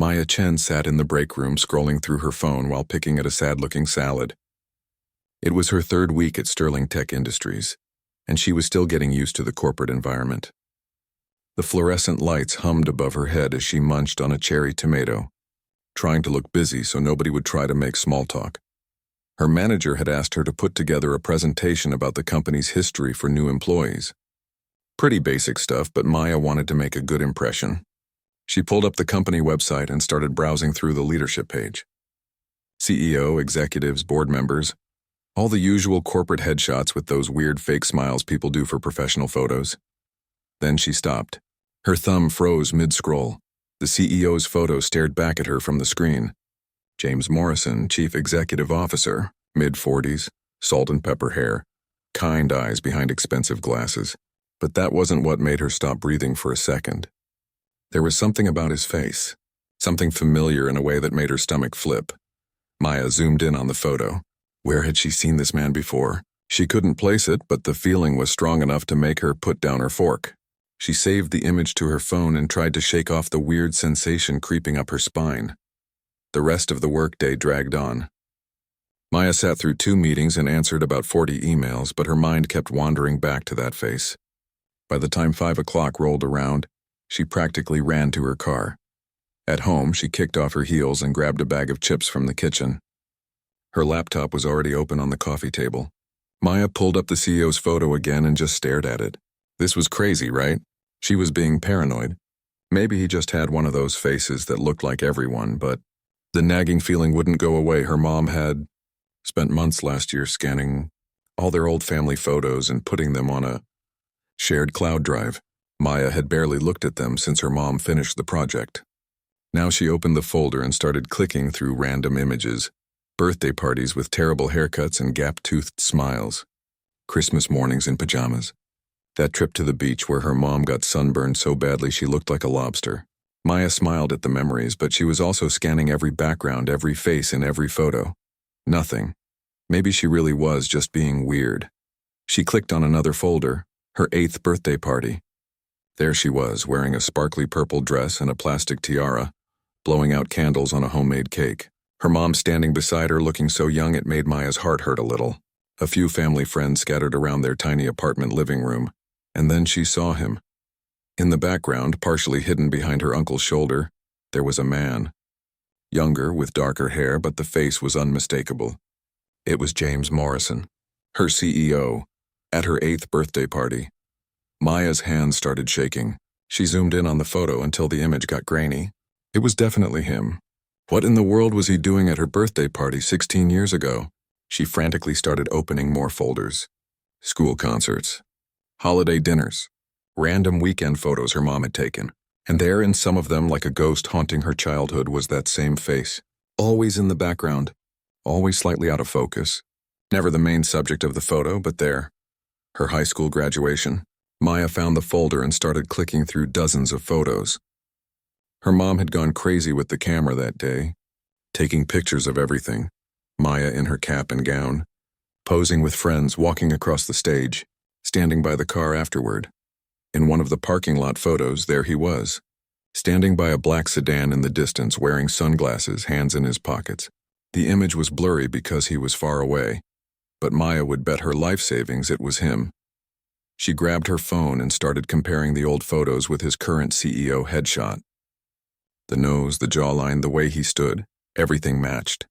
Maya Chen sat in the break room scrolling through her phone while picking at a sad-looking salad. It was her third week at Sterling Tech Industries, and she was still getting used to the corporate environment. The fluorescent lights hummed above her head as she munched on a cherry tomato, trying to look busy so nobody would try to make small talk. Her manager had asked her to put together a presentation about the company's history for new employees. Pretty basic stuff, but Maya wanted to make a good impression. She pulled up the company website and started browsing through the leadership page. CEO, executives, board members, all the usual corporate headshots with those weird fake smiles people do for professional photos. Then she stopped. Her thumb froze mid-scroll. The CEO's photo stared back at her from the screen. James Morrison, Chief Executive Officer, mid-40s, salt and pepper hair, kind eyes behind expensive glasses. But that wasn't what made her stop breathing for a second. There was something about his face, something familiar in a way that made her stomach flip. Maya zoomed in on the photo. Where had she seen this man before? She couldn't place it, but the feeling was strong enough to make her put down her fork. She saved the image to her phone and tried to shake off the weird sensation creeping up her spine. The rest of the workday dragged on. Maya sat through 2 meetings and answered about 40 emails, but her mind kept wandering back to that face. By the time 5 o'clock rolled around, she practically ran to her car. At home, she kicked off her heels and grabbed a bag of chips from the kitchen. Her laptop was already open on the coffee table. Maya pulled up the CEO's photo again and just stared at it. This was crazy, right? She was being paranoid. Maybe he just had one of those faces that looked like everyone, but the nagging feeling wouldn't go away. Her mom had spent months last year scanning all their old family photos and putting them on a shared cloud drive. Maya had barely looked at them since her mom finished the project. Now she opened the folder and started clicking through random images. Birthday parties with terrible haircuts and gap-toothed smiles. Christmas mornings in pajamas. That trip to the beach where her mom got sunburned so badly she looked like a lobster. Maya smiled at the memories, but she was also scanning every background, every face in every photo. Nothing. Maybe she really was just being weird. She clicked on another folder, her 8th birthday party. There she was, wearing a sparkly purple dress and a plastic tiara, blowing out candles on a homemade cake. Her mom standing beside her looking so young it made Maya's heart hurt a little. A few family friends scattered around their tiny apartment living room. And then she saw him. In the background, partially hidden behind her uncle's shoulder, there was a man. Younger, with darker hair, but the face was unmistakable. It was James Morrison, her CEO, at her 8th birthday party. Maya's hands started shaking. She zoomed in on the photo until the image got grainy. It was definitely him. What in the world was he doing at her birthday party 16 years ago? She frantically started opening more folders. School concerts. Holiday dinners, random weekend photos her mom had taken, and there in some of them, like a ghost haunting her childhood, was that same face, always in the background, always slightly out of focus, never the main subject of the photo, but there. Her high school graduation. Maya found the folder and started clicking through dozens of photos. Her mom had gone crazy with the camera that day, taking pictures of everything, Maya in her cap and gown, posing with friends walking across the stage, standing by the car afterward. In one of the parking lot photos, there he was, standing by a black sedan in the distance, wearing sunglasses, hands in his pockets. The image was blurry because he was far away, but Maya would bet her life savings it was him. She grabbed her phone and started comparing the old photos with his current CEO headshot. The nose, the jawline, the way he stood, everything matched.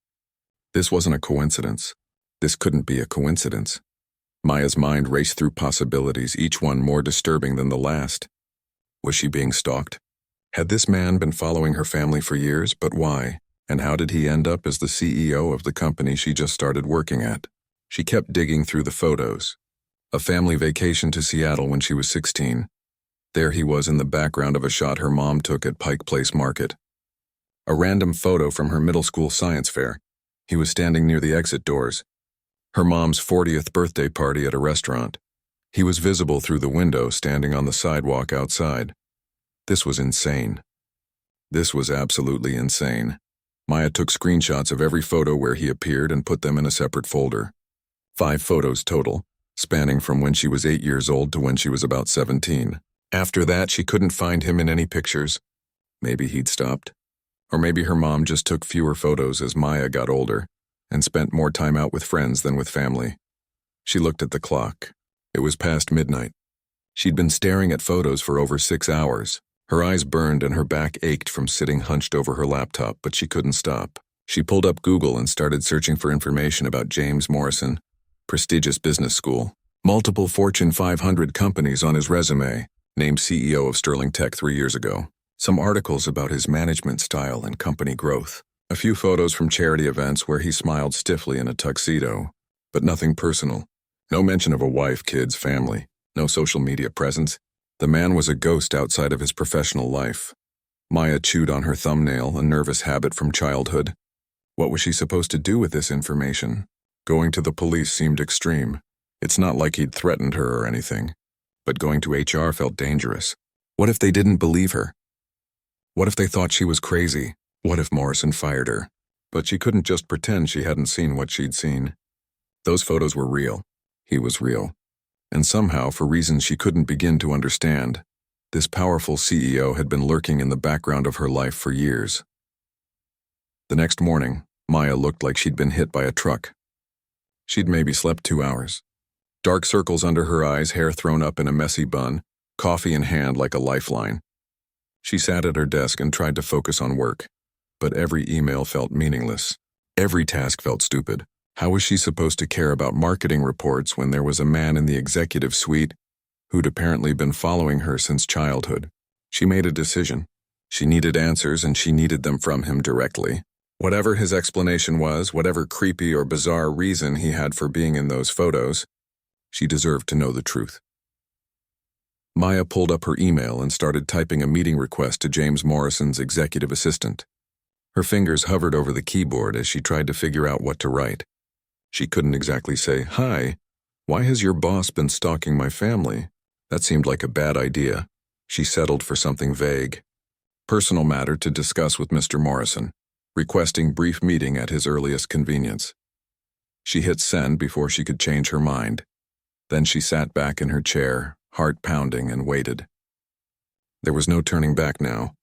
This wasn't a coincidence. This couldn't be a coincidence. Maya's mind raced through possibilities, each one more disturbing than the last. Was she being stalked? Had this man been following her family for years, but why? And how did he end up as the CEO of the company she just started working at? She kept digging through the photos. A family vacation to Seattle when she was 16. There he was in the background of a shot her mom took at Pike Place Market. A random photo from her middle school science fair. He was standing near the exit doors. Her mom's 40th birthday party at a restaurant. He was visible through the window, standing on the sidewalk outside. This was insane. This was absolutely insane. Maya took screenshots of every photo where he appeared and put them in a separate folder. 5 photos total, spanning from when she was 8 years old to when she was about 17. After that, she couldn't find him in any pictures. Maybe he'd stopped. Or maybe her mom just took fewer photos as Maya got older and spent more time out with friends than with family. She looked at the clock. It was past midnight. She'd been staring at photos for over 6 hours. Her eyes burned and her back ached from sitting hunched over her laptop, but she couldn't stop. She pulled up Google and started searching for information about James Morrison, prestigious business school, multiple Fortune 500 companies on his resume, named CEO of Sterling Tech 3 years ago, some articles about his management style and company growth, a few photos from charity events where he smiled stiffly in a tuxedo, but nothing personal. No mention of a wife, kids, family, no social media presence. The man was a ghost outside of his professional life. Maya chewed on her thumbnail, a nervous habit from childhood. What was she supposed to do with this information? Going to the police seemed extreme. It's not like he'd threatened her or anything. But going to HR felt dangerous. What if they didn't believe her? What if they thought she was crazy? What if Morrison fired her? But she couldn't just pretend she hadn't seen what she'd seen. Those photos were real. He was real. And somehow, for reasons she couldn't begin to understand, this powerful CEO had been lurking in the background of her life for years. The next morning, Maya looked like she'd been hit by a truck. She'd maybe slept 2 hours. Dark circles under her eyes, hair thrown up in a messy bun, coffee in hand like a lifeline. She sat at her desk and tried to focus on work, but every email felt meaningless. Every task felt stupid. How was she supposed to care about marketing reports when there was a man in the executive suite who'd apparently been following her since childhood? She made a decision. She needed answers, and she needed them from him directly. Whatever his explanation was, whatever creepy or bizarre reason he had for being in those photos, she deserved to know the truth. Maya pulled up her email and started typing a meeting request to James Morrison's executive assistant. Her fingers hovered over the keyboard as she tried to figure out what to write. She couldn't exactly say, "Hi, why has your boss been stalking my family?" That seemed like a bad idea. She settled for something vague. Personal matter to discuss with Mr. Morrison, requesting brief meeting at his earliest convenience. She hit send before she could change her mind. Then she sat back in her chair, heart pounding, and waited. There was no turning back now.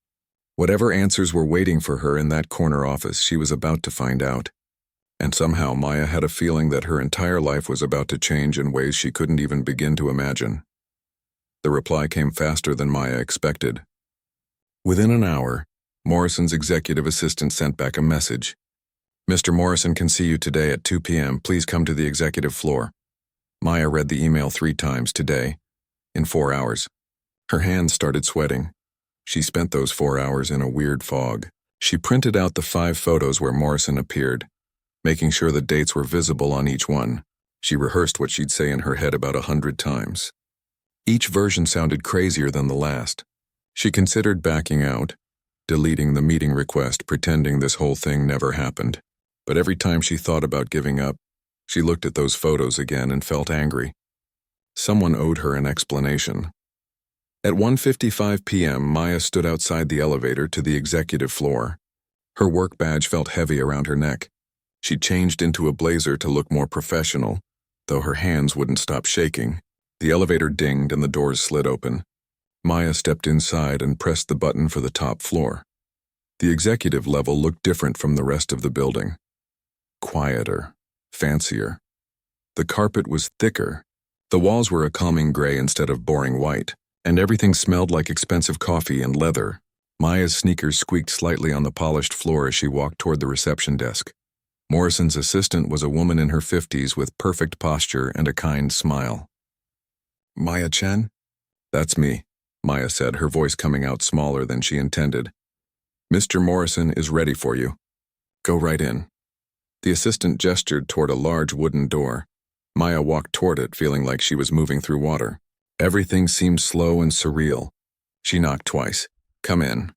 Whatever answers were waiting for her in that corner office, she was about to find out. And somehow Maya had a feeling that her entire life was about to change in ways she couldn't even begin to imagine. The reply came faster than Maya expected. Within an hour, Morrison's executive assistant sent back a message. "Mr. Morrison can see you today at 2 p.m. Please come to the executive floor." Maya read the email 3 times today, in 4 hours. Her hands started sweating. She spent those 4 hours in a weird fog. She printed out the 5 photos where Morrison appeared, making sure the dates were visible on each one. She rehearsed what she'd say in her head about 100 times. Each version sounded crazier than the last. She considered backing out, deleting the meeting request, pretending this whole thing never happened. But every time she thought about giving up, she looked at those photos again and felt angry. Someone owed her an explanation. At 1:55 p.m., Maya stood outside the elevator to the executive floor. Her work badge felt heavy around her neck. She changed into a blazer to look more professional, though her hands wouldn't stop shaking. The elevator dinged and the doors slid open. Maya stepped inside and pressed the button for the top floor. The executive level looked different from the rest of the building. Quieter, fancier. The carpet was thicker. The walls were a calming gray instead of boring white, and everything smelled like expensive coffee and leather. Maya's sneakers squeaked slightly on the polished floor as she walked toward the reception desk. Morrison's assistant was a woman in her 50s with perfect posture and a kind smile. "Maya Chen?" "That's me," Maya said, her voice coming out smaller than she intended. "Mr. Morrison is ready for you. Go right in." The assistant gestured toward a large wooden door. Maya walked toward it, feeling like she was moving through water. Everything seemed slow and surreal. She knocked twice. "Come in,"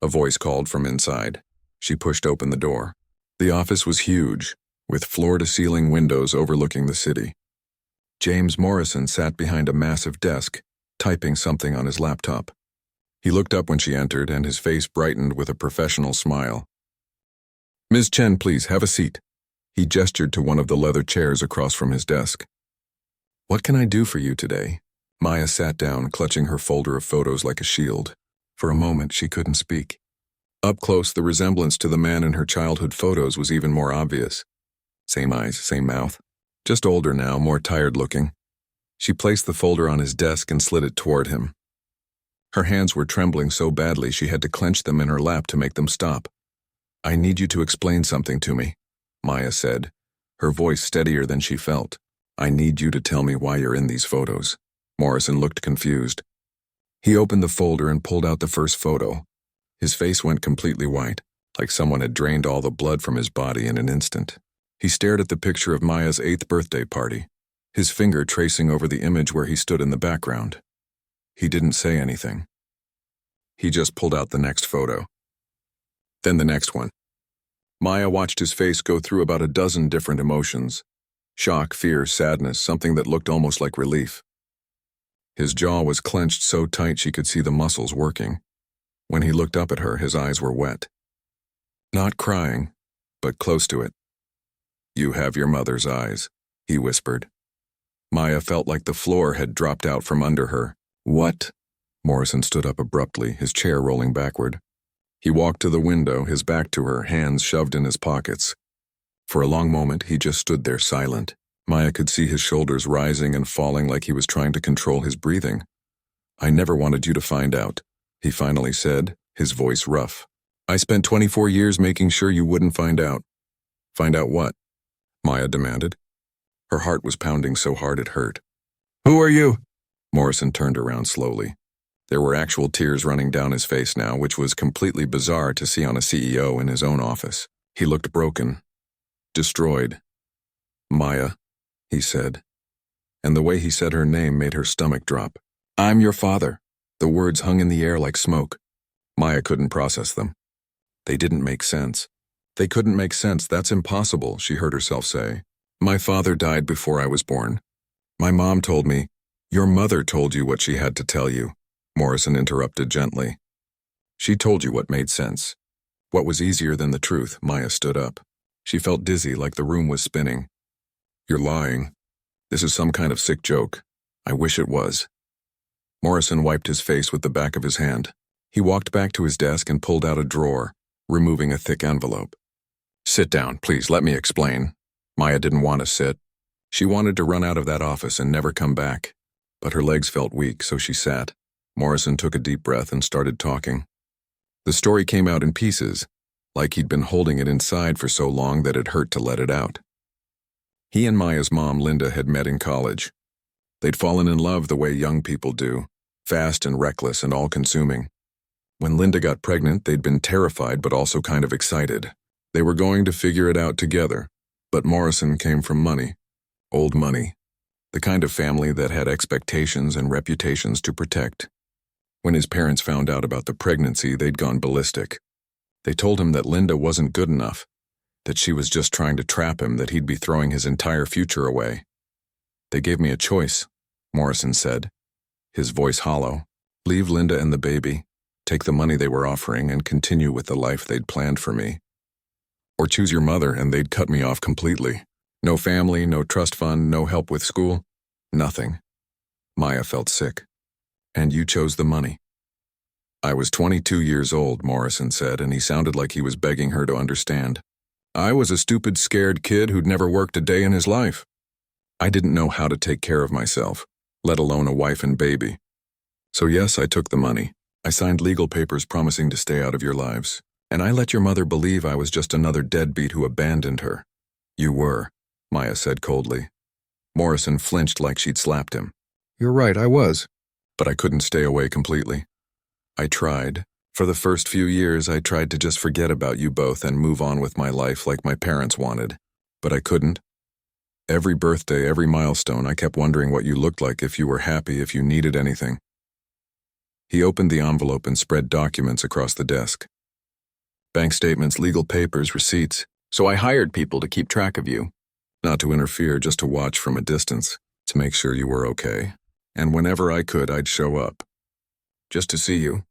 a voice called from inside. She pushed open the door. The office was huge, with floor-to-ceiling windows overlooking the city. James Morrison sat behind a massive desk, typing something on his laptop. He looked up when she entered, and his face brightened with a professional smile. "Ms. Chen, please, have a seat." He gestured to one of the leather chairs across from his desk. "What can I do for you today?" Maya sat down, clutching her folder of photos like a shield. For a moment, she couldn't speak. Up close, the resemblance to the man in her childhood photos was even more obvious. Same eyes, same mouth. Just older now, more tired looking. She placed the folder on his desk and slid it toward him. Her hands were trembling so badly she had to clench them in her lap to make them stop. "I need you to explain something to me," Maya said, her voice steadier than she felt. "I need you to tell me why you're in these photos." Morrison looked confused. He opened the folder and pulled out the first photo. His face went completely white, like someone had drained all the blood from his body in an instant. He stared at the picture of Maya's 8th birthday party, his finger tracing over the image where he stood in the background. He didn't say anything. He just pulled out the next photo. Then the next one. Maya watched his face go through about a dozen different emotions. Shock, fear, sadness, something that looked almost like relief. His jaw was clenched so tight she could see the muscles working. When he looked up at her, his eyes were wet. Not crying, but close to it. "You have your mother's eyes," he whispered. Maya felt like the floor had dropped out from under her. "What?" Morrison stood up abruptly, his chair rolling backward. He walked to the window, his back to her, hands shoved in his pockets. For a long moment, he just stood there silent. Maya could see his shoulders rising and falling like he was trying to control his breathing. "I never wanted you to find out," he finally said, his voice rough. "I spent 24 years making sure you wouldn't find out." "Find out what?" Maya demanded. Her heart was pounding so hard it hurt. "Who are you?" Morrison turned around slowly. There were actual tears running down his face now, which was completely bizarre to see on a CEO in his own office. He looked broken, destroyed. "Maya," he said, and the way he said her name made her stomach drop. "I'm your father." The words hung in the air like smoke. Maya couldn't process them. They didn't make sense. "They couldn't make sense, that's impossible," she heard herself say. "My father died before I was born. My mom told me." "Your mother told you what she had to tell you," Morrison interrupted gently. "She told you what made sense. What was easier than the truth." Maya stood up. She felt dizzy, like the room was spinning. "You're lying. This is some kind of sick joke. I wish it was." Morrison wiped his face with the back of his hand. He walked back to his desk and pulled out a drawer, removing a thick envelope. "Sit down, please, let me explain." Maya didn't want to sit. She wanted to run out of that office and never come back. But her legs felt weak, so she sat. Morrison took a deep breath and started talking. The story came out in pieces, like he'd been holding it inside for so long that it hurt to let it out. He and Maya's mom, Linda, had met in college. They'd fallen in love the way young people do, fast and reckless and all-consuming. When Linda got pregnant, they'd been terrified but also kind of excited. They were going to figure it out together, but Morrison came from money, old money, the kind of family that had expectations and reputations to protect. When his parents found out about the pregnancy, they'd gone ballistic. They told him that Linda wasn't good enough, that she was just trying to trap him, that he'd be throwing his entire future away. "They gave me a choice," Morrison said, his voice hollow. "Leave Linda and the baby, take the money they were offering, and continue with the life they'd planned for me. Or choose your mother and they'd cut me off completely. No family, no trust fund, no help with school, nothing." Maya felt sick. "And you chose the money." "I was 22 years old," Morrison said, and he sounded like he was begging her to understand. "I was a stupid, scared kid who'd never worked a day in his life. I didn't know how to take care of myself, let alone a wife and baby. So yes, I took the money. I signed legal papers promising to stay out of your lives. And I let your mother believe I was just another deadbeat who abandoned her." "You were," Maya said coldly. Morrison flinched like she'd slapped him. "You're right, I was. But I couldn't stay away completely. I tried. For the first few years, I tried to just forget about you both and move on with my life like my parents wanted. But I couldn't. Every birthday, every milestone, I kept wondering what you looked like, if you were happy, if you needed anything." He opened the envelope and spread documents across the desk. "Bank statements, legal papers, receipts. So I hired people to keep track of you. Not to interfere, just to watch from a distance, to make sure you were okay. And whenever I could, I'd show up. Just to see you.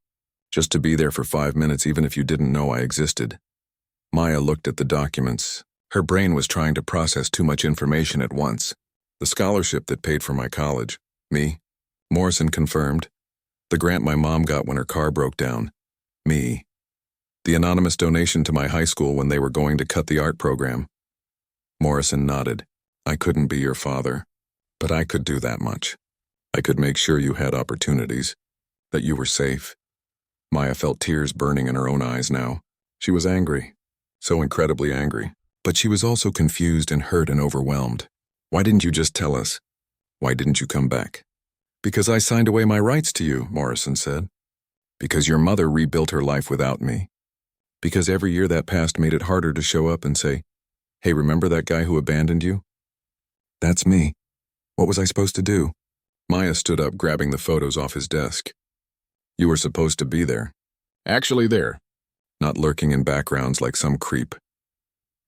Just to be there for 5 minutes, even if you didn't know I existed." Maya looked at the documents. Her brain was trying to process too much information at once. "The scholarship that paid for my college. Me." Morrison confirmed. "The grant my mom got when her car broke down. Me." The anonymous donation to my high school when they were going to cut the art program. Morrison nodded. I couldn't be your father, but I could do that much. I could make sure you had opportunities, that you were safe. Maya felt tears burning in her own eyes now. She was angry, so incredibly angry, but she was also confused and hurt and overwhelmed. Why didn't you just tell us? Why didn't you come back? Because I signed away my rights to you, Morrison said. Because your mother rebuilt her life without me. Because every year that passed made it harder to show up and say, hey, remember that guy who abandoned you? That's me. What was I supposed to do? Maya stood up, grabbing the photos off his desk. You were supposed to be there. Actually there. Not lurking in backgrounds like some creep.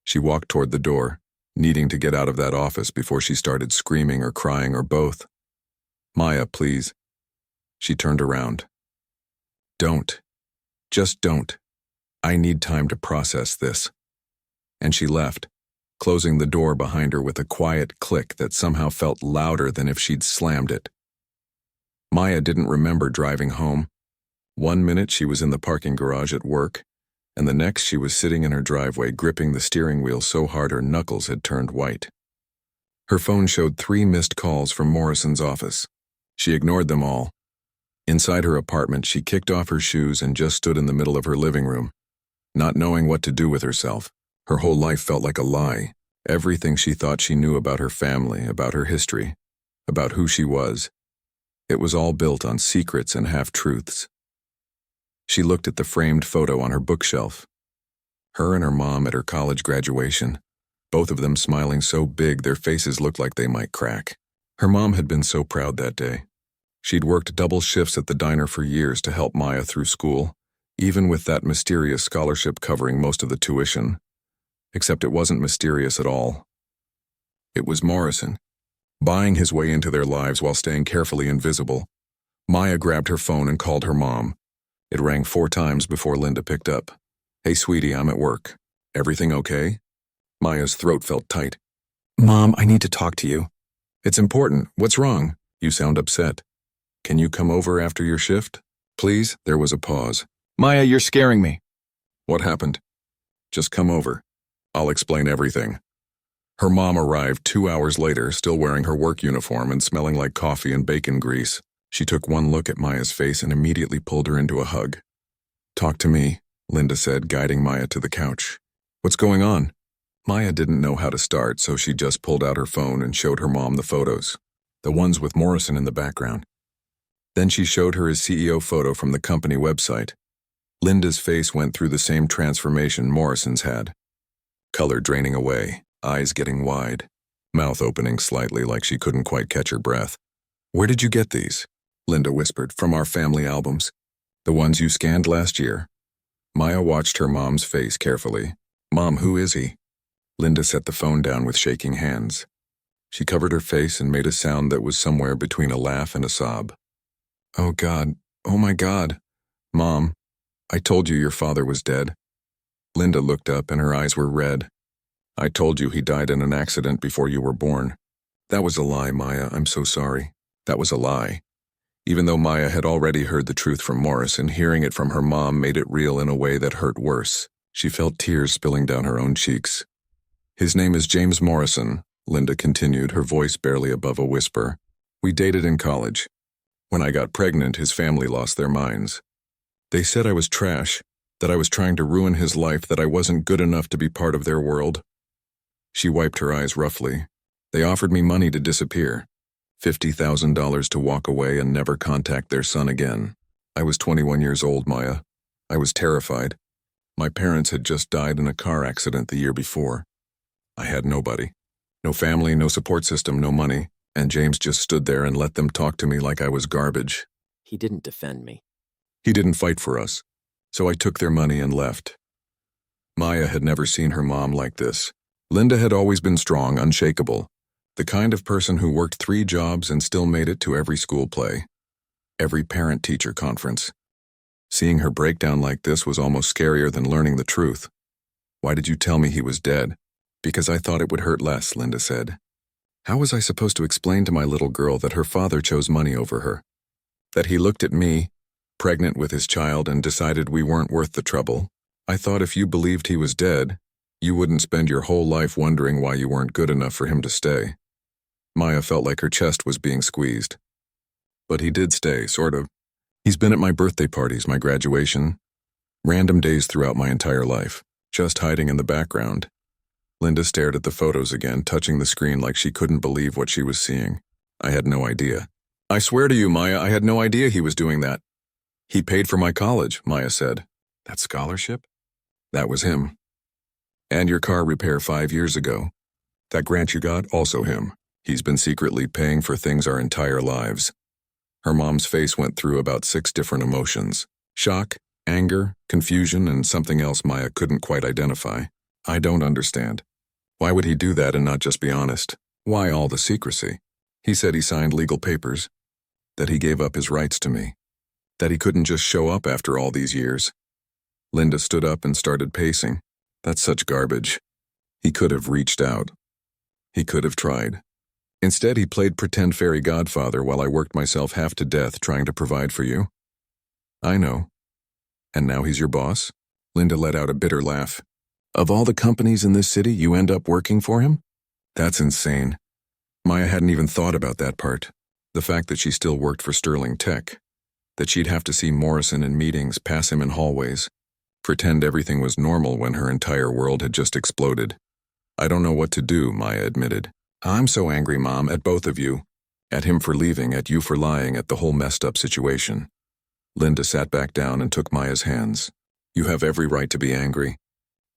She walked toward the door, needing to get out of that office before she started screaming or crying or both. Maya, please. She turned around. Don't. Just don't. I need time to process this. And she left, closing the door behind her with a quiet click that somehow felt louder than if she'd slammed it. Maya didn't remember driving home. 1 minute she was in the parking garage at work, and the next she was sitting in her driveway gripping the steering wheel so hard her knuckles had turned white. Her phone showed 3 missed calls from Morrison's office. She ignored them all. Inside her apartment, she kicked off her shoes and just stood in the middle of her living room, not knowing what to do with herself. Her whole life felt like a lie. Everything she thought she knew about her family, about her history, about who she was. It was all built on secrets and half-truths. She looked at the framed photo on her bookshelf. Her and her mom at her college graduation, both of them smiling so big their faces looked like they might crack. Her mom had been so proud that day. She'd worked double shifts at the diner for years to help Maya through school, even with that mysterious scholarship covering most of the tuition. Except it wasn't mysterious at all. It was Morrison, buying his way into their lives while staying carefully invisible. Maya grabbed her phone and called her mom. It rang 4 times before Linda picked up. Hey, sweetie, I'm at work. Everything okay? Maya's throat felt tight. Mom, I need to talk to you. It's important. What's wrong? You sound upset. Can you come over after your shift? Please? There was a pause. Maya, you're scaring me. What happened? Just come over. I'll explain everything. Her mom arrived 2 hours later, still wearing her work uniform and smelling like coffee and bacon grease. She took one look at Maya's face and immediately pulled her into a hug. Talk to me, Linda said, guiding Maya to the couch. What's going on? Maya didn't know how to start, so she just pulled out her phone and showed her mom the photos, the ones with Morrison in the background. Then she showed her his CEO photo from the company website. Linda's face went through the same transformation Morrison's had. Color draining away, eyes getting wide, mouth opening slightly like she couldn't quite catch her breath. Where did you get these? Linda whispered. From our family albums. The ones you scanned last year. Maya watched her mom's face carefully. Mom, who is he? Linda set the phone down with shaking hands. She covered her face and made a sound that was somewhere between a laugh and a sob. Oh God, oh my God. Mom, I told you your father was dead. Linda looked up and her eyes were red. I told you he died in an accident before you were born. That was a lie, Maya. I'm so sorry. That was a lie. Even though Maya had already heard the truth from Morrison, hearing it from her mom made it real in a way that hurt worse. She felt tears spilling down her own cheeks. His name is James Morrison, Linda continued, her voice barely above a whisper. We dated in college. When I got pregnant, his family lost their minds. They said I was trash, that I was trying to ruin his life, that I wasn't good enough to be part of their world. She wiped her eyes roughly. They offered me money to disappear. $50,000 to walk away and never contact their son again. I was 21 years old, Maya. I was terrified. My parents had just died in a car accident the year before. I had nobody. No family, no support system, no money. And James just stood there and let them talk to me like I was garbage. He didn't defend me. He didn't fight for us. So I took their money and left. Maya had never seen her mom like this. Linda had always been strong, unshakable. The kind of person who worked 3 jobs and still made it to every school play. Every parent-teacher conference. Seeing her break down like this was almost scarier than learning the truth. Why did you tell me he was dead? Because I thought it would hurt less, Linda said. How was I supposed to explain to my little girl that her father chose money over her? That he looked at me, pregnant with his child, and decided we weren't worth the trouble? I thought if you believed he was dead, you wouldn't spend your whole life wondering why you weren't good enough for him to stay. Maya felt like her chest was being squeezed. But he did stay, sort of. He's been at my birthday parties, my graduation, random days throughout my entire life, just hiding in the background. Linda stared at the photos again, touching the screen like she couldn't believe what she was seeing. I had no idea. I swear to you, Maya, I had no idea he was doing that. He paid for my college, Maya said. That scholarship? That was him. And your car repair 5 years ago. That grant you got, also him. He's been secretly paying for things our entire lives. Her mom's face went through about 6 different emotions. Shock, anger, confusion, and something else Maya couldn't quite identify. I don't understand. Why would he do that and not just be honest? Why all the secrecy? He said he signed legal papers, that he gave up his rights to me, that he couldn't just show up after all these years. Linda stood up and started pacing. That's such garbage. He could have reached out. He could have tried. Instead, he played pretend fairy godfather while I worked myself half to death trying to provide for you. I know. And now he's your boss? Linda let out a bitter laugh. Of all the companies in this city, you end up working for him? That's insane. Maya hadn't even thought about that part. The fact that she still worked for Sterling Tech. That she'd have to see Morrison in meetings, pass him in hallways. Pretend everything was normal when her entire world had just exploded. I don't know what to do, Maya admitted. I'm so angry, Mom, at both of you. At him for leaving, at you for lying, at the whole messed up situation. Linda sat back down and took Maya's hands. You have every right to be angry.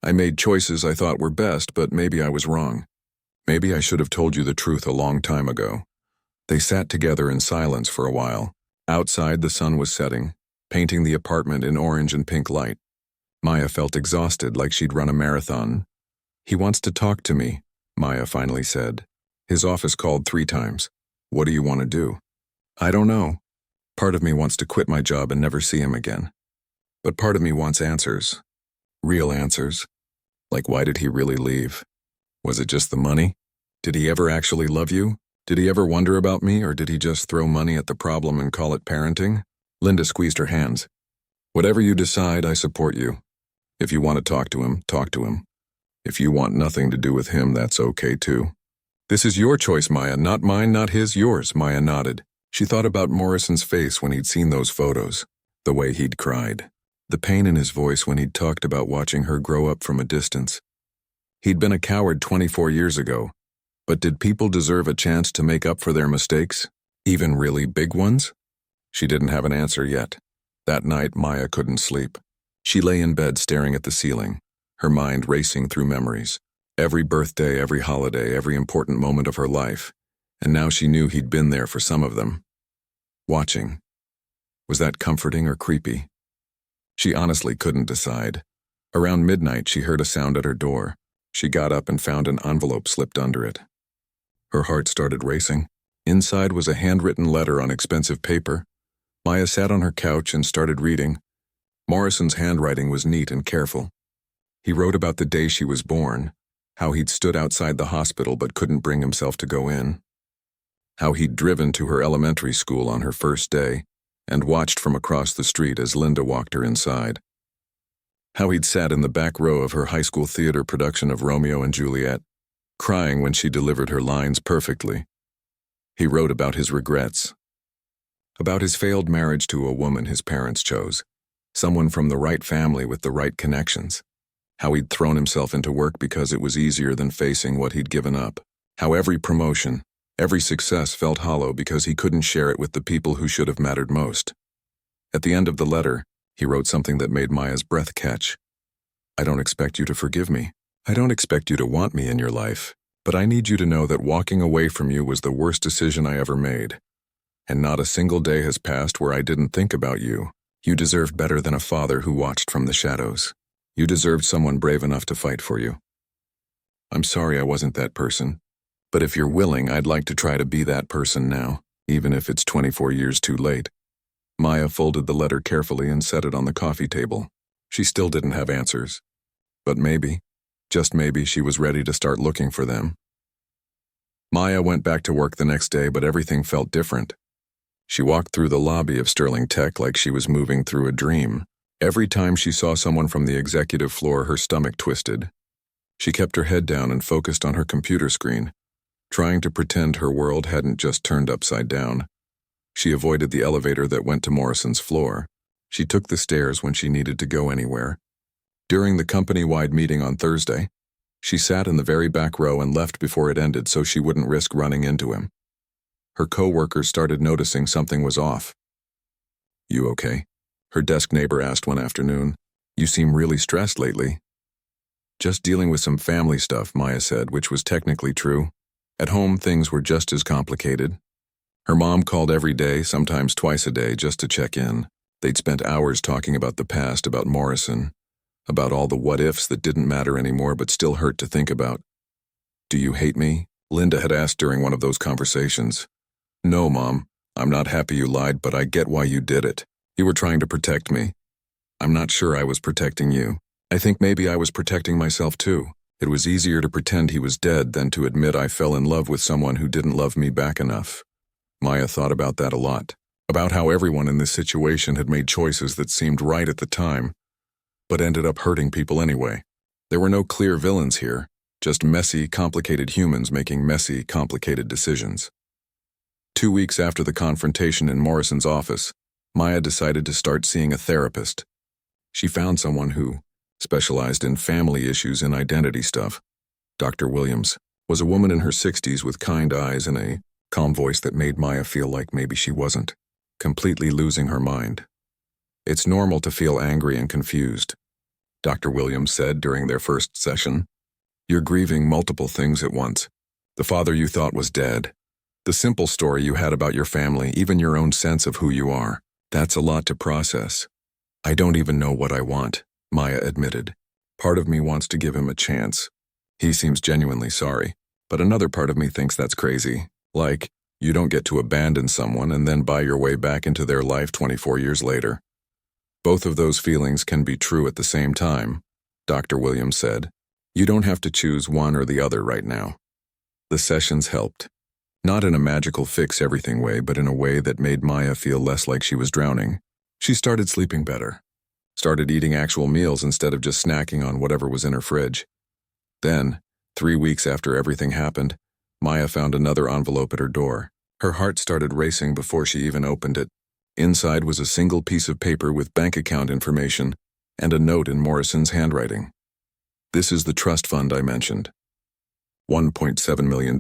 I made choices I thought were best, but maybe I was wrong. Maybe I should have told you the truth a long time ago. They sat together in silence for a while. Outside, the sun was setting, painting the apartment in orange and pink light. Maya felt exhausted, like she'd run a marathon. He wants to talk to me, Maya finally said. His office called 3 times. What do you want to do? I don't know. Part of me wants to quit my job and never see him again. But part of me wants answers. Real answers. Like, why did he really leave? Was it just the money? Did he ever actually love you? Did he ever wonder about me, or did he just throw money at the problem and call it parenting? Linda squeezed her hands. Whatever you decide, I support you. If you want to talk to him, talk to him. If you want nothing to do with him, that's okay too. This is your choice, Maya, not mine, not his, yours, Maya nodded. She thought about Morrison's face when he'd seen those photos, the way he'd cried, the pain in his voice when he'd talked about watching her grow up from a distance. He'd been a coward 24 years ago, but did people deserve a chance to make up for their mistakes, even really big ones? She didn't have an answer yet. That night, Maya couldn't sleep. She lay in bed staring at the ceiling, her mind racing through memories. Every birthday, every holiday, every important moment of her life, and now she knew he'd been there for some of them. Watching. Was that comforting or creepy? She honestly couldn't decide. Around midnight, she heard a sound at her door. She got up and found an envelope slipped under it. Her heart started racing. Inside was a handwritten letter on expensive paper. Maya sat on her couch and started reading. Morrison's handwriting was neat and careful. He wrote about the day she was born, how he'd stood outside the hospital but couldn't bring himself to go in, how he'd driven to her elementary school on her first day and watched from across the street as Linda walked her inside, how he'd sat in the back row of her high school theater production of Romeo and Juliet, crying when she delivered her lines perfectly. He wrote about his regrets, about his failed marriage to a woman his parents chose, someone from the right family with the right connections, how he'd thrown himself into work because it was easier than facing what he'd given up, how every promotion, every success felt hollow because he couldn't share it with the people who should have mattered most. At the end of the letter, he wrote something that made Maya's breath catch. I don't expect you to forgive me. I don't expect you to want me in your life, but I need you to know that walking away from you was the worst decision I ever made. And not a single day has passed where I didn't think about you. You deserved better than a father who watched from the shadows. You deserved someone brave enough to fight for you. I'm sorry I wasn't that person, but if you're willing, I'd like to try to be that person now, even if it's 24 years too late. Maya folded the letter carefully and set it on the coffee table. She still didn't have answers, but maybe, just maybe, she was ready to start looking for them. Maya went back to work the next day, but everything felt different. She walked through the lobby of Sterling Tech like she was moving through a dream. Every time she saw someone from the executive floor, her stomach twisted. She kept her head down and focused on her computer screen, trying to pretend her world hadn't just turned upside down. She avoided the elevator that went to Morrison's floor. She took the stairs when she needed to go anywhere. During the company-wide meeting on Thursday, she sat in the very back row and left before it ended so she wouldn't risk running into him. Her co-workers started noticing something was off. "You okay?" her desk neighbor asked one afternoon. "You seem really stressed lately." "Just dealing with some family stuff," Maya said, which was technically true. At home, things were just as complicated. Her mom called every day, sometimes twice a day, just to check in. They'd spent hours talking about the past, about Morrison, about all the what-ifs that didn't matter anymore but still hurt to think about. "Do you hate me?" Linda had asked during one of those conversations. "No, Mom. I'm not happy you lied, but I get why you did it. You were trying to protect me." "I'm not sure I was protecting you. I think maybe I was protecting myself too. It was easier to pretend he was dead than to admit I fell in love with someone who didn't love me back enough." Maya thought about that a lot, about how everyone in this situation had made choices that seemed right at the time, but ended up hurting people anyway. There were no clear villains here, just messy, complicated humans making messy, complicated decisions. 2 weeks after the confrontation in Morrison's office, Maya decided to start seeing a therapist. She found someone who specialized in family issues and identity stuff. Dr. Williams was a woman in her 60s with kind eyes and a calm voice that made Maya feel like maybe she wasn't completely losing her mind. "It's normal to feel angry and confused," Dr. Williams said during their first session. "You're grieving multiple things at once. The father you thought was dead, the simple story you had about your family, even your own sense of who you are. That's a lot to process." "I don't even know what I want," Maya admitted. "Part of me wants to give him a chance. He seems genuinely sorry, but another part of me thinks that's crazy. Like, you don't get to abandon someone and then buy your way back into their life 24 years later." "Both of those feelings can be true at the same time," Dr. Williams said. "You don't have to choose one or the other right now." The sessions helped. Not in a magical fix-everything way, but in a way that made Maya feel less like she was drowning. She started sleeping better, started eating actual meals instead of just snacking on whatever was in her fridge. Then, 3 weeks after everything happened, Maya found another envelope at her door. Her heart started racing before she even opened it. Inside was a single piece of paper with bank account information and a note in Morrison's handwriting. "This is the trust fund I mentioned. $1.7 million.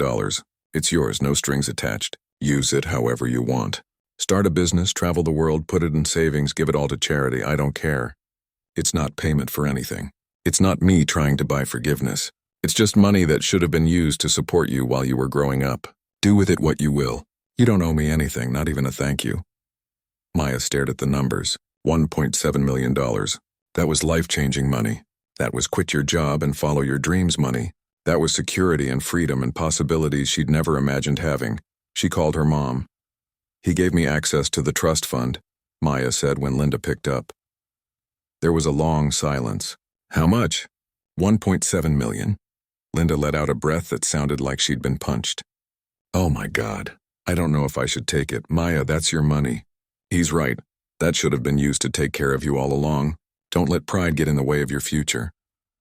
It's yours, no strings attached. Use it however you want. Start a business, travel the world, put it in savings, give it all to charity. I don't care. It's not payment for anything. It's not me trying to buy forgiveness. It's just money that should have been used to support you while you were growing up. Do with it what you will. You don't owe me anything, not even a thank you." Maya stared at the numbers. $1.7 million. That was life-changing money. That was quit your job and follow your dreams money. That was security and freedom and possibilities she'd never imagined having. She called her mom. "He gave me access to the trust fund," Maya said when Linda picked up. There was a long silence. "How much?" $1.7 million. Linda let out a breath that sounded like she'd been punched. "Oh my God. I don't know if I should take it. Maya, that's your money. He's right. That should have been used to take care of you all along. Don't let pride get in the way of your future."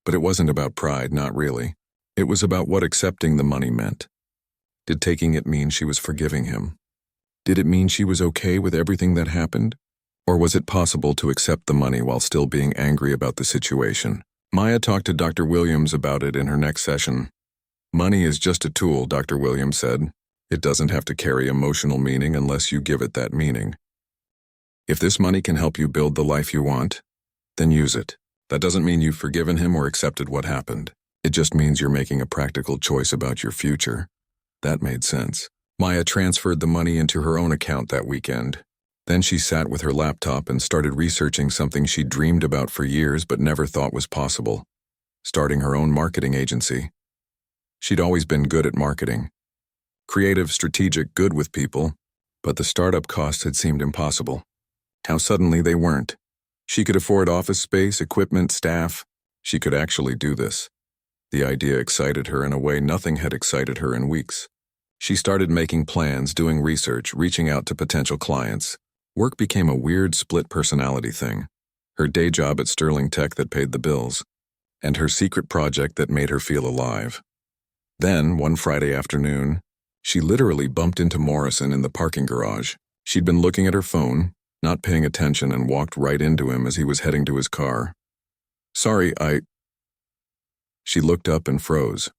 But it wasn't about pride, not really. It was about what accepting the money meant. Did taking it mean she was forgiving him? Did it mean she was okay with everything that happened? Or was it possible to accept the money while still being angry about the situation? Maya talked to Dr. Williams about it in her next session. "Money is just a tool," Dr. Williams said. "It doesn't have to carry emotional meaning unless you give it that meaning. If this money can help you build the life you want, then use it. That doesn't mean you've forgiven him or accepted what happened. It just means you're making a practical choice about your future." That made sense. Maya transferred the money into her own account that weekend. Then she sat with her laptop and started researching something she'd dreamed about for years but never thought was possible: starting her own marketing agency. She'd always been good at marketing. Creative, strategic, good with people, but the startup costs had seemed impossible. How suddenly they weren't. She could afford office space, equipment, staff. She could actually do this. The idea excited her in a way nothing had excited her in weeks. She started making plans, doing research, reaching out to potential clients. Work became a weird split personality thing. her day job at Sterling Tech that paid the bills, and her secret project that made her feel alive. Then, one Friday afternoon, she literally bumped into Morrison in the parking garage. She'd been looking at her phone, not paying attention, and walked right into him as he was heading to his car. "Sorry, She looked up and froze.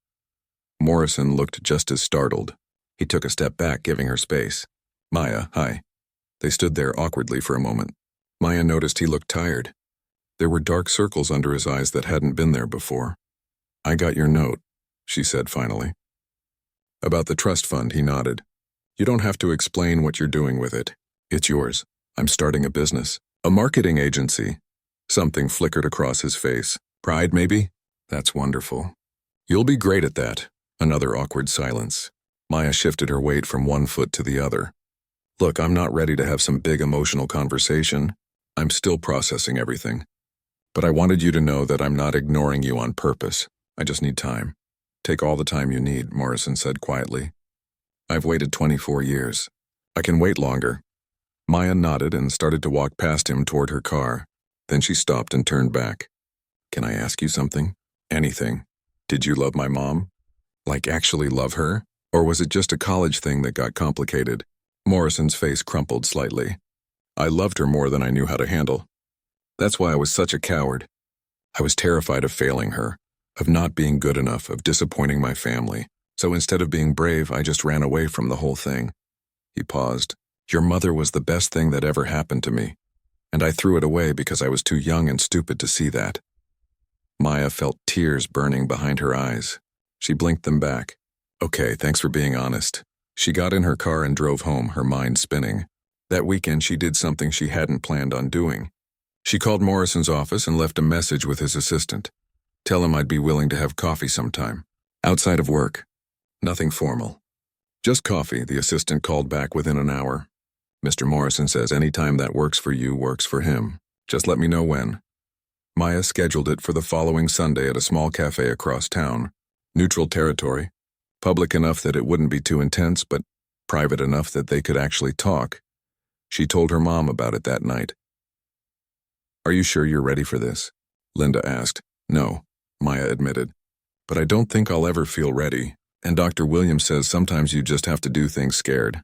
Morrison looked just as startled. He took a step back, giving her space. "Maya, hi." They stood there awkwardly for a moment. Maya noticed he looked tired. There were dark circles under his eyes that hadn't been there before. "I got your note," she said finally. "About the trust fund," he nodded. "You don't have to explain what you're doing with it. It's yours. I'm starting a business. A marketing agency." Something flickered across his face. "Pride, maybe?" "That's wonderful. You'll be great at that." Another awkward silence. Maya shifted her weight from one foot to the other. "Look, I'm not ready to have some big emotional conversation. I'm still processing everything. But I wanted you to know that I'm not ignoring you on purpose. I just need time." "Take all the time you need," Morrison said quietly. "I've waited 24 years. I can wait longer." Maya nodded and started to walk past him toward her car. Then she stopped and turned back. "Can I ask you something?" "Anything. Did you love my mom? Like actually love her? Or was it just a college thing that got complicated?" Morrison's face crumpled slightly. "I loved her more than I knew how to handle. That's why I was such a coward. I was terrified of failing her, of not being good enough, of disappointing my family. So instead of being brave, I just ran away from the whole thing." He paused. "Your mother was the best thing that ever happened to me. And I threw it away because I was too young and stupid to see that." Maya felt tears burning behind her eyes. She blinked them back. "Okay, thanks for being honest." She got in her car and drove home, her mind spinning. That weekend she did something she hadn't planned on doing. She called Morrison's office and left a message with his assistant. "Tell him I'd be willing to have coffee sometime. Outside of work. Nothing formal. Just coffee," the assistant called back within an hour. "Mr. Morrison says any time that works for you works for him. Just let me know when." Maya scheduled it for the following Sunday at a small cafe across town. Neutral territory. Public enough that it wouldn't be too intense, but private enough that they could actually talk. She told her mom about it that night. "Are you sure you're ready for this?" Linda asked. "No," Maya admitted. "But I don't think I'll ever feel ready, and Dr. Williams says sometimes you just have to do things scared."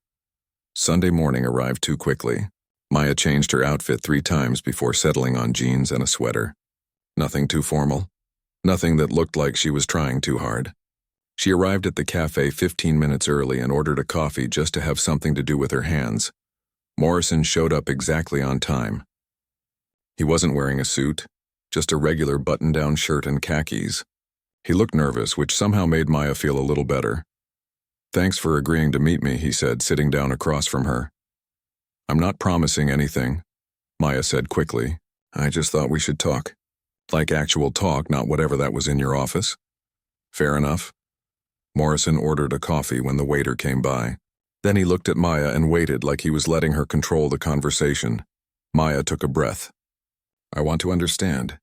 Sunday morning arrived too quickly. Maya changed her outfit 3 times before settling on jeans and a sweater. Nothing too formal. Nothing that looked like she was trying too hard. She arrived at the cafe 15 minutes early and ordered a coffee just to have something to do with her hands. Morrison showed up exactly on time. He wasn't wearing a suit, just a regular button-down shirt and khakis. He looked nervous, which somehow made Maya feel a little better. "Thanks for agreeing to meet me," he said, sitting down across from her. "I'm not promising anything," Maya said quickly. "I just thought we should talk. Like actual talk, not whatever that was in your office." "Fair enough." Morrison ordered a coffee when the waiter came by. Then he looked at Maya and waited like he was letting her control the conversation. Maya took a breath. "I want to understand.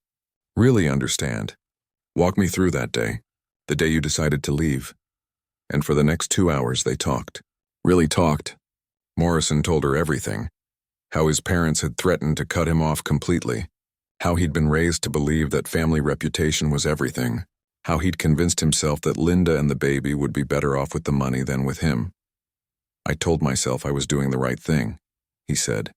Really understand. Walk me through that day. The day you decided to leave." And for the next 2 hours they talked. Really talked. Morrison told her everything. How his parents had threatened to cut him off completely. How he'd been raised to believe that family reputation was everything. How he'd convinced himself that Linda and the baby would be better off with the money than with him. "I told myself I was doing the right thing," he said.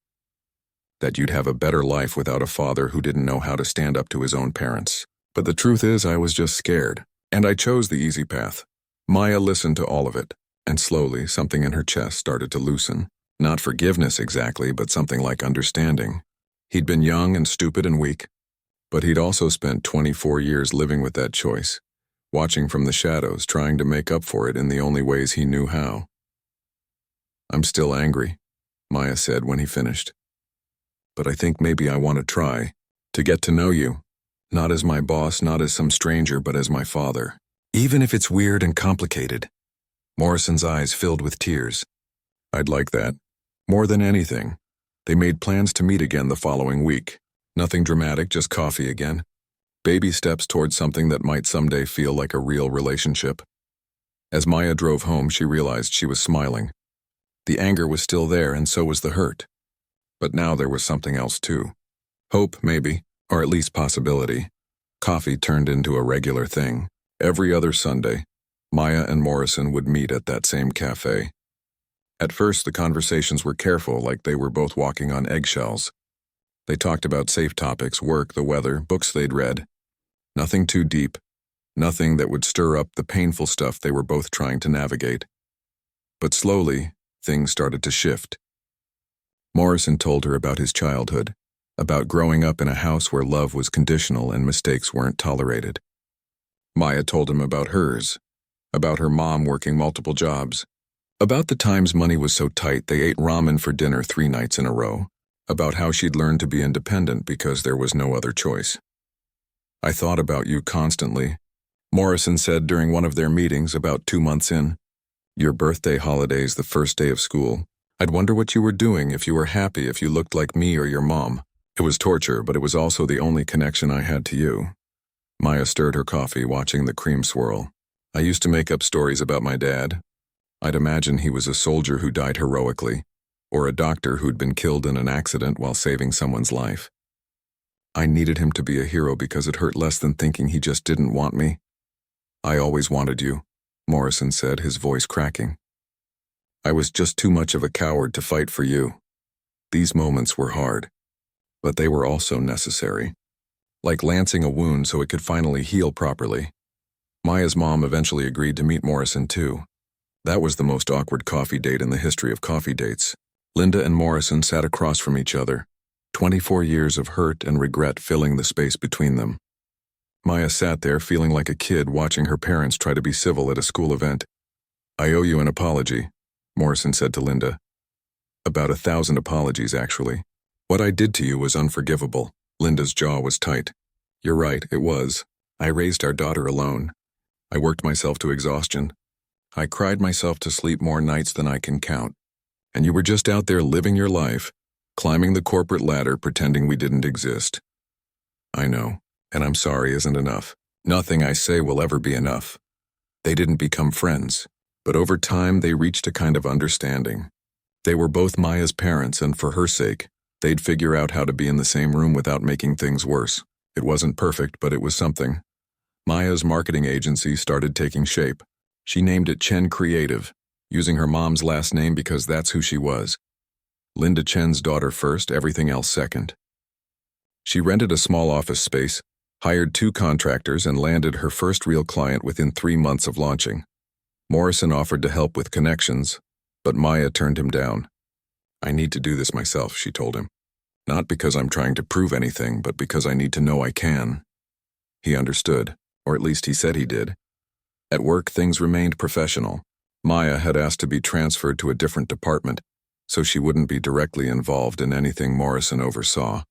"That you'd have a better life without a father who didn't know how to stand up to his own parents. But the truth is I was just scared, and I chose the easy path." Maya listened to all of it, and slowly something in her chest started to loosen. Not forgiveness exactly, but something like understanding. He'd been young and stupid and weak, but he'd also spent 24 years living with that choice, watching from the shadows, trying to make up for it in the only ways he knew how. "I'm still angry," Maya said when he finished. "But I think maybe I want to try to get to know you, not as my boss, not as some stranger, but as my father. Even if it's weird and complicated." Morrison's eyes filled with tears. "I'd like that. More than anything." They made plans to meet again the following week. Nothing dramatic, just coffee again. Baby steps towards something that might someday feel like a real relationship. As Maya drove home, she realized she was smiling. The anger was still there, and so was the hurt. But now there was something else too. Hope, maybe, or at least possibility. Coffee turned into a regular thing. Every other Sunday, Maya and Morrison would meet at that same cafe. At first, the conversations were careful, like they were both walking on eggshells. They talked about safe topics, work, the weather, books they'd read. Nothing too deep, nothing that would stir up the painful stuff they were both trying to navigate. But slowly, things started to shift. Morrison told her about his childhood, about growing up in a house where love was conditional and mistakes weren't tolerated. Maya told him about hers, about her mom working multiple jobs, about the times money was so tight they ate ramen for dinner 3 nights in a row, about how she'd learned to be independent because there was no other choice. I thought about you constantly, Morrison said during one of their meetings about 2 months in. Your birthday holiday's the first day of school. I'd wonder what you were doing, if you were happy, if you looked like me or your mom. It was torture, but it was also the only connection I had to you. Maya stirred her coffee, watching the cream swirl. I used to make up stories about my dad. I'd imagine he was a soldier who died heroically, or a doctor who'd been killed in an accident while saving someone's life. I needed him to be a hero because it hurt less than thinking he just didn't want me. I always wanted you, Morrison said, his voice cracking. I was just too much of a coward to fight for you. These moments were hard, but they were also necessary. Like lancing a wound so it could finally heal properly. Maya's mom eventually agreed to meet Morrison too. That was the most awkward coffee date in the history of coffee dates. Linda and Morrison sat across from each other, 24 years of hurt and regret filling the space between them. Maya sat there feeling like a kid watching her parents try to be civil at a school event. I owe you an apology, Morrison said to Linda. About 1,000 apologies, actually. What I did to you was unforgivable. Linda's jaw was tight. You're right, it was. I raised our daughter alone. I worked myself to exhaustion. I cried myself to sleep more nights than I can count. And you were just out there living your life, climbing the corporate ladder pretending we didn't exist. I know, and I'm sorry isn't enough. Nothing I say will ever be enough. They didn't become friends, but over time they reached a kind of understanding. They were both Maya's parents, and for her sake, they'd figure out how to be in the same room without making things worse. It wasn't perfect, but it was something. Maya's marketing agency started taking shape. She named it Chen Creative, using her mom's last name because that's who she was. Linda Chen's daughter first, everything else second. She rented a small office space, hired 2 contractors, and landed her first real client within 3 months of launching. Morrison offered to help with connections, but Maya turned him down. I need to do this myself, she told him. Not because I'm trying to prove anything, but because I need to know I can. He understood, or at least he said he did. At work, things remained professional. Maya had asked to be transferred to a different department, so she wouldn't be directly involved in anything Morrison oversaw.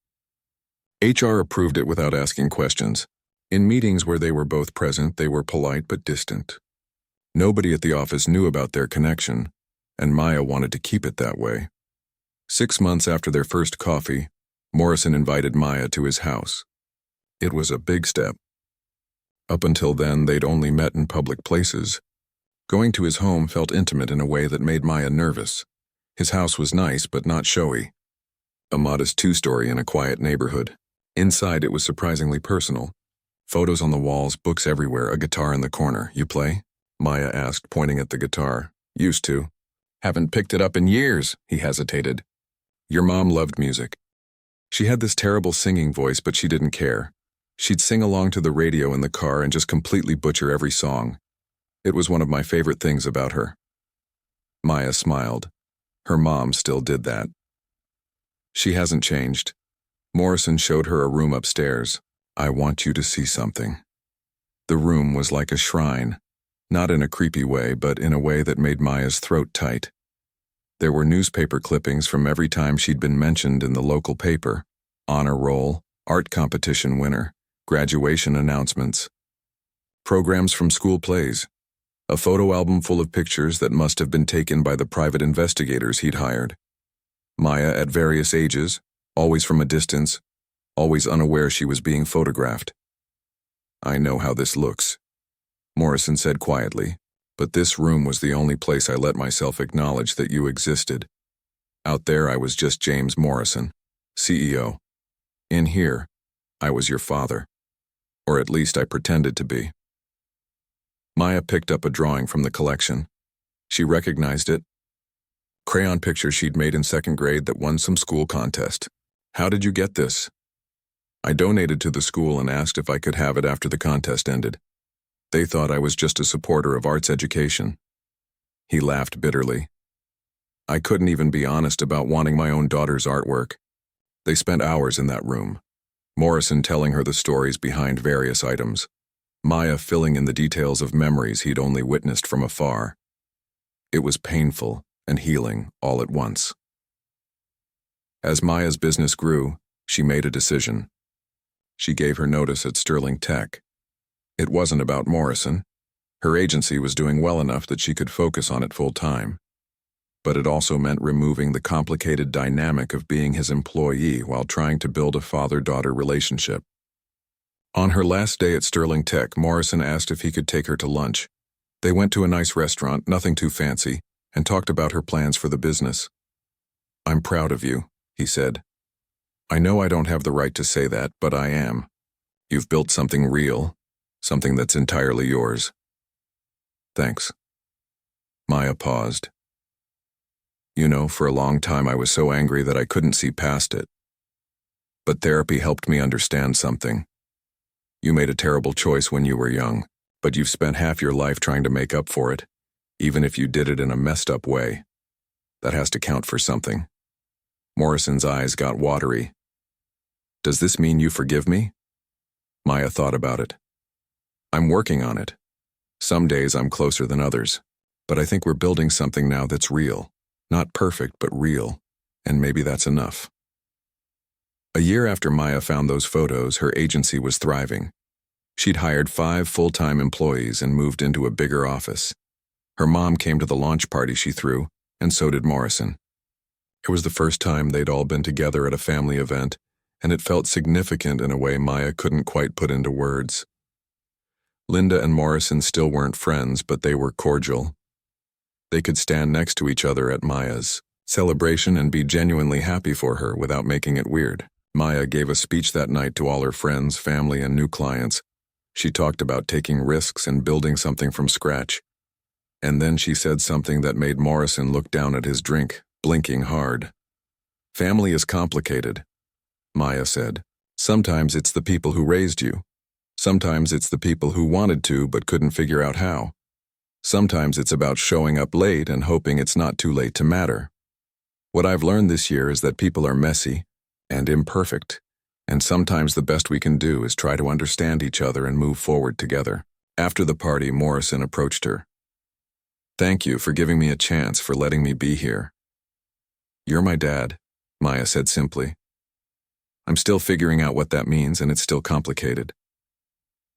HR approved it without asking questions. In meetings where they were both present, they were polite but distant. Nobody at the office knew about their connection, and Maya wanted to keep it that way. 6 months after their first coffee, Morrison invited Maya to his house. It was a big step. Up until then, they'd only met in public places. Going to his home felt intimate in a way that made Maya nervous. His house was nice, but not showy. A modest 2-story in a quiet neighborhood. Inside, it was surprisingly personal. Photos on the walls, books everywhere, a guitar in the corner. You play? Maya asked, pointing at the guitar. Used to. Haven't picked it up in years, he hesitated. Your mom loved music. She had this terrible singing voice, but she didn't care. She'd sing along to the radio in the car and just completely butcher every song. It was one of my favorite things about her. Maya smiled. Her mom still did that. She hasn't changed. Morrison showed her a room upstairs. I want you to see something. The room was like a shrine, not in a creepy way, but in a way that made Maya's throat tight. There were newspaper clippings from every time she'd been mentioned in the local paper. Honor roll, art competition winner, graduation announcements. Programs from school plays. A photo album full of pictures that must have been taken by the private investigators he'd hired. Maya at various ages, always from a distance, always unaware she was being photographed. I know how this looks, Morrison said quietly, but this room was the only place I let myself acknowledge that you existed. Out there I was just James Morrison, CEO. In here, I was your father. Or at least I pretended to be. Maya picked up a drawing from the collection. She recognized it. Crayon picture she'd made in second grade that won some school contest. How did you get this? I donated to the school and asked if I could have it after the contest ended. They thought I was just a supporter of arts education. He laughed bitterly. I couldn't even be honest about wanting my own daughter's artwork. They spent hours in that room, Morrison telling her the stories behind various items, Maya filling in the details of memories he'd only witnessed from afar. It was painful and healing all at once. As Maya's business grew, she made a decision. She gave her notice at Sterling Tech. It wasn't about Morrison. Her agency was doing well enough that she could focus on it full-time. But it also meant removing the complicated dynamic of being his employee while trying to build a father-daughter relationship. On her last day at Sterling Tech, Morrison asked if he could take her to lunch. They went to a nice restaurant, nothing too fancy, and talked about her plans for the business. "I'm proud of you," he said. "I know I don't have the right to say that, but I am. You've built something real, something that's entirely yours." "Thanks." Maya paused. "You know, for a long time I was so angry that I couldn't see past it. But therapy helped me understand something. You made a terrible choice when you were young, but you've spent half your life trying to make up for it, even if you did it in a messed up way. That has to count for something." Morrison's eyes got watery. "Does this mean you forgive me?" Maya thought about it. "I'm working on it. Some days I'm closer than others, but I think we're building something now that's real. Not perfect, but real, and maybe that's enough." A year after Maya found those photos, her agency was thriving. She'd hired 5 full-time employees and moved into a bigger office. Her mom came to the launch party she threw, and so did Morrison. It was the first time they'd all been together at a family event, and it felt significant in a way Maya couldn't quite put into words. Linda and Morrison still weren't friends, but they were cordial. They could stand next to each other at Maya's celebration and be genuinely happy for her without making it weird. Maya gave a speech that night to all her friends, family, and new clients. She talked about taking risks and building something from scratch. And then she said something that made Morrison look down at his drink, blinking hard. "Family is complicated," Maya said. "Sometimes it's the people who raised you. Sometimes it's the people who wanted to but couldn't figure out how. Sometimes it's about showing up late and hoping it's not too late to matter. What I've learned this year is that people are messy and imperfect, and sometimes the best we can do is try to understand each other and move forward together." After the party, Morrison approached her. "Thank you for giving me a chance, for letting me be here." "You're my dad," Maya said simply. "I'm still figuring out what that means, and it's still complicated.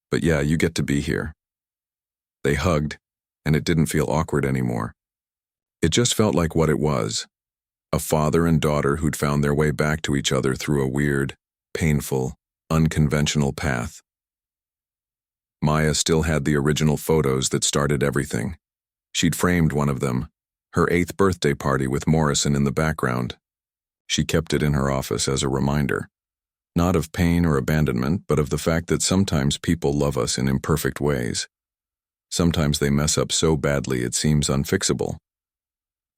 But yeah, you get to be here." They hugged, and it didn't feel awkward anymore. It just felt like what it was, a father and daughter who'd found their way back to each other through a weird, painful, unconventional path. Maya still had the original photos that started everything. She'd framed one of them, her 8th birthday party with Morrison in the background. She kept it in her office as a reminder, not of pain or abandonment, but of the fact that sometimes people love us in imperfect ways. Sometimes they mess up so badly it seems unfixable.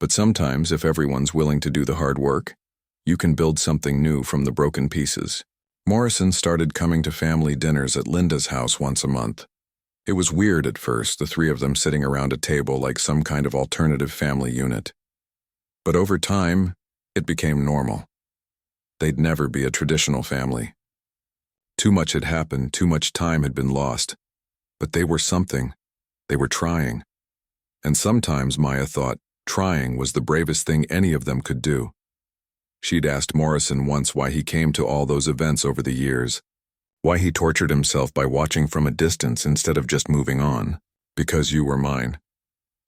But sometimes, if everyone's willing to do the hard work, you can build something new from the broken pieces. Morrison started coming to family dinners at Linda's house once a month. It was weird at first, the 3 of them sitting around a table like some kind of alternative family unit. But over time, it became normal. They'd never be a traditional family. Too much had happened, too much time had been lost. But they were something. They were trying. And sometimes, Maya thought, trying was the bravest thing any of them could do. She'd asked Morrison once why he came to all those events over the years, why he tortured himself by watching from a distance instead of just moving on. "Because you were mine,"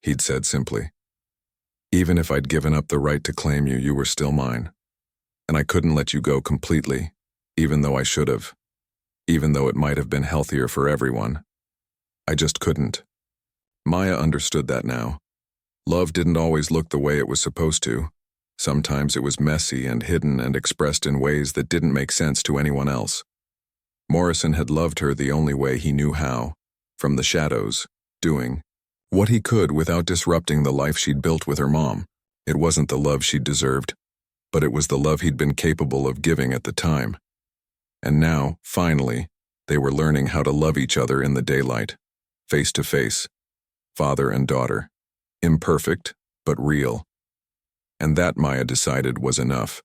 he'd said simply. "Even if I'd given up the right to claim you, you were still mine. And I couldn't let you go completely, even though I should have, even though it might have been healthier for everyone. I just couldn't." Maya understood that now. Love didn't always look the way it was supposed to. Sometimes it was messy and hidden and expressed in ways that didn't make sense to anyone else. Morrison had loved her the only way he knew how, from the shadows, doing what he could without disrupting the life she'd built with her mom. It wasn't the love she'd deserved, but it was the love he'd been capable of giving at the time. And now, finally, they were learning how to love each other in the daylight, face to face, father and daughter, imperfect, but real. And that, Maya decided, was enough.